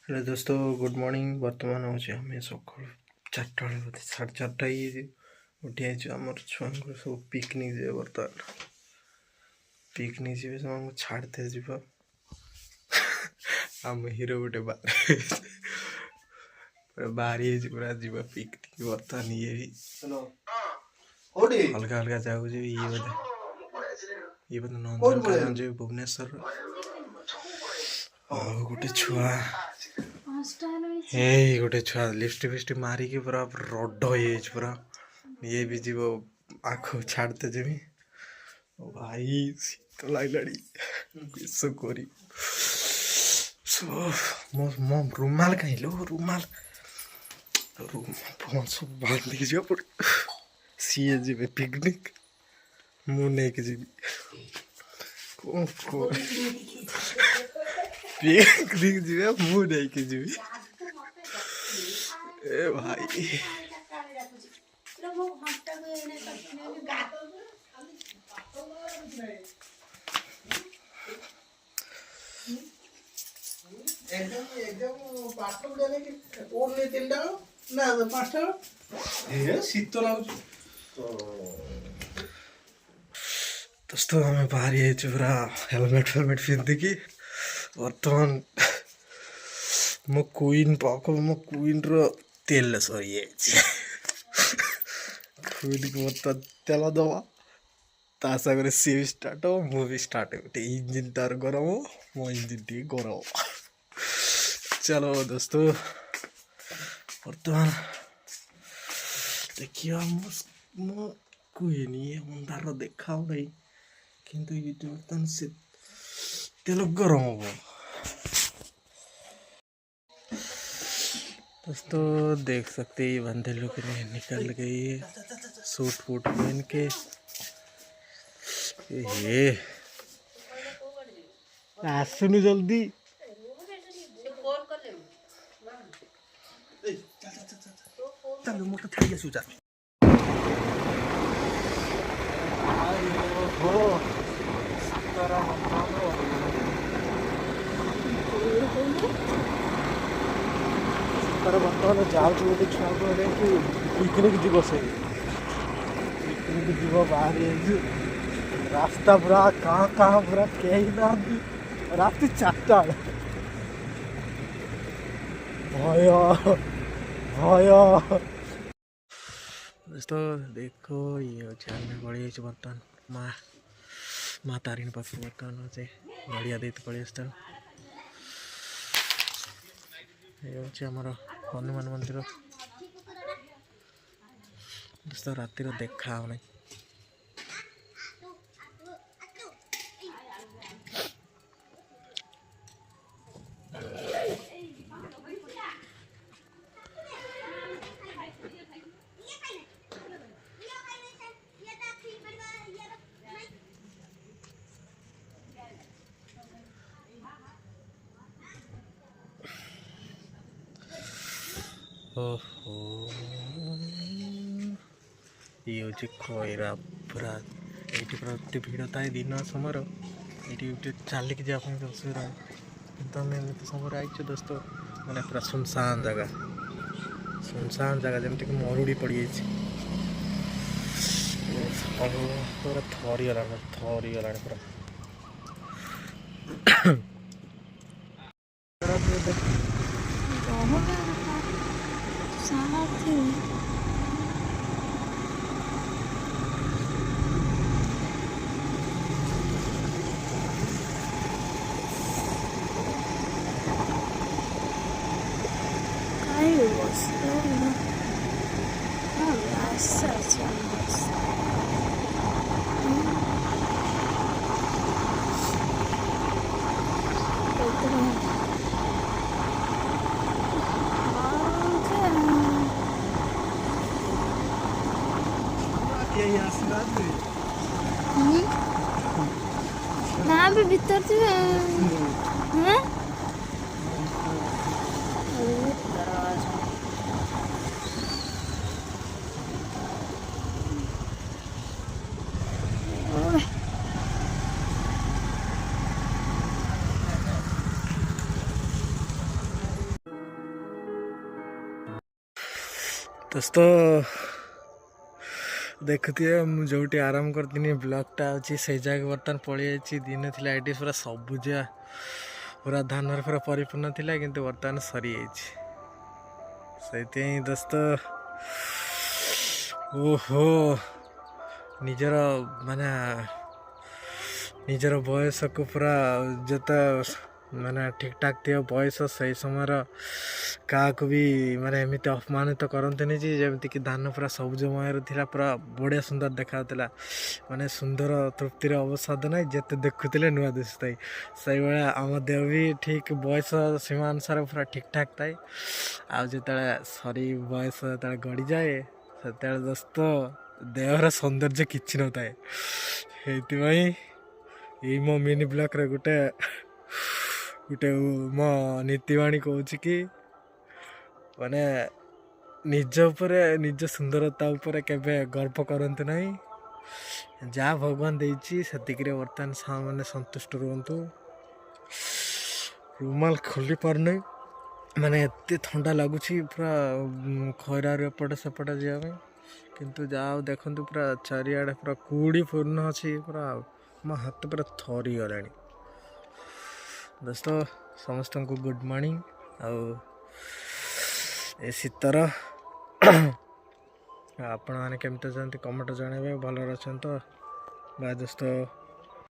Hello दोस्तों good morning बर्तमान हूँ आम सकाल 4टा बेले बोधे 4:30 उठी आई आम छुआ सब पिकनिक जाए बर्तमान पिकनिक जी से छाड़ते जीव आम हिरो गोटे बाहरी पूरा जीव पिकनिक बर्तमान ये भी अलग अलग जाऊ ये बोधे नंदनकानन जी भुवनेश्वर गोटे छुआ गोटे छुआ लिपस्टिक फिस्टिक मारिकी पूरा रड हो पूरा ये भी जीव आख छाड़ते जमी भाई शीत लगी किस करी मो रुमाल कहीं लो रुमाल सब बांधिक जा पड़े सी जी पिकनिक मु नहीं जी पिकनिक जी मु नहीं जी ए भाई शीत लगुच दोस्तों आम बाहरी पूरा हेलमेट फेलमेट पिंधिकी बर्तमान मो क्वीन पाक मो क्वीन तेल सरी क्वीन को बर्तमान तेल दवा ता सागर सी भी स्टार्ट हो मु भी स्टार्ट हो इंजिन तार गरम हो मो इंजिन टी गरम चलो दोस्तों बर्तमान देखिए मो क्वीन ये अंधार देखा नहीं किंतु ये बर्तमान से तेल गरम हो दोस्तों देख सकते हैं बंदे लोग निकल गई है सूट फूट पहन के ये आसुनु जल्दी चल मोटर थी सुचा बर्तमान जाऊँ गोटे छुआ को पिकनिक जीव से पिकनिक जीव बाहर रास्ता पूरा कहाँ पूरा कहीं ना राति 4टा भय भय दोस्तों देखो ये आने पड़ी बर्तमान माँ तारिणी पाख बर्तमान अच्छे गड़िया दे पड़े ये आमर हनुमान मंदिर दोस्तों रातिर देखा हो ओहो ये हूँ खैरा पूरा ये पूरा गोटे भिड़ थाए दिन समय ये चलिक जावाई असुविधा कितु आम एम समय आई दोस्तों मैंने पूरा सुनसान जगह जमीक मरुड़ी पड़ जाए पूरा थरीगला पूरा ना भी भीतर थी हैं ଦୋସ୍ତ ଦେଖୁଥିବେ ମୁଁ ଯେଉଁଠି ଆରାମ କରିଥିଲି ବ୍ଲଗ୍ଟା ଅଛି ସେଇ ଜାଗାକୁ ବର୍ତ୍ତମାନ ପଳେଇ ଯାଇଛି। ଦିନେ ଥିଲା ଏଠି ପୁରା ସବୁଜିଆ ପୁରା ଧାନରେ ପୁରା ପରିପୂର୍ଣ୍ଣ ଥିଲା, କିନ୍ତୁ ବର୍ତ୍ତମାନ ସରିଯାଇଛି। ସେଇଥିପାଇଁ ଦୋସ୍ତ ଓହୋ ନିଜର ମାନେ ନିଜର ବୟସକୁ ପୁରା ଯେତେ ମାନେ ଠିକ୍ ଠାକ୍ ଥିବ ବୟସ, ସେଇ ସମୟର କାହାକୁ ବି ମାନେ ଏମିତି ଅପମାନିତ କରନ୍ତିନି ଯେ ଯେମିତିକି ଧାନ ପୁରା ସବୁଜମୟରେ ଥିଲା, ପୁରା ବଢ଼ିଆ ସୁନ୍ଦର ଦେଖାଯାଉଥିଲା। ମାନେ ସୁନ୍ଦର ତୃପ୍ତିର ଅବସାଦ ନାହିଁ, ଯେତେ ଦେଖୁଥିଲେ ନୂଆ ଦିଶୁଥାଏ। ସେଇଭଳିଆ ଆମ ଦେହ ବି ଠିକ୍ ବୟସ ସୀମା ଅନୁସାରେ ପୁରା ଠିକ୍ ଠାକ୍ ଥାଏ। ଆଉ ଯେତେବେଳେ ବୟସ ଯେତେବେଳେ ଗଡ଼ିଯାଏ ସେତେବେଳେ ଦୋସ୍ତ ଦେହର ସୌନ୍ଦର୍ଯ୍ୟ କିଛି ନଥାଏ। ସେଇଥିପାଇଁ ଏଇ ମୋ ମିନି ବ୍ଲଗ୍ରେ ଗୋଟେ ମୋ ନୀତିବାଣୀ କହୁଛି କି ମାନେ ନିଜ ଉପରେ, ନିଜ ସୁନ୍ଦରତା ଉପରେ କେବେ ଗର୍ବ କରନ୍ତୁ ନାହିଁ। ଯାହା ଭଗବାନ ଦେଇଛି ସେତିକିରେ ବର୍ତ୍ତମାନ ମାନେ ସନ୍ତୁଷ୍ଟ ରୁହନ୍ତୁ। ରୁମାଲ ଖୋଲି ପାରୁନି, ମାନେ ଏତେ ଥଣ୍ଡା ଲାଗୁଛି ପୁରା ଖରାରୁ ଏପଟେ ସେପଟେ ଯିବା ପାଇଁ। କିନ୍ତୁ ଯାହା ହଉ ଦେଖନ୍ତୁ ପୁରା ଚାରିଆଡ଼େ ପୁରା କୁହୁଡ଼ି ପୂର୍ଣ୍ଣ ଅଛି, ପୁରା ମୋ ହାତ ପୁରା ଥରିଗଲାଣି। ଦୋସ୍ତ ସମସ୍ତଙ୍କୁ ଗୁଡ଼୍ ମର୍ଣ୍ଣିଂ। ଆଉ ଏ ଶୀତର ଆପଣମାନେ କେମିତି ଅଛନ୍ତି କମେଣ୍ଟ ଜଣାଇବେ। ଭଲରେ ଅଛନ୍ତି ତ? ବାଏ ଦୋସ୍ତ।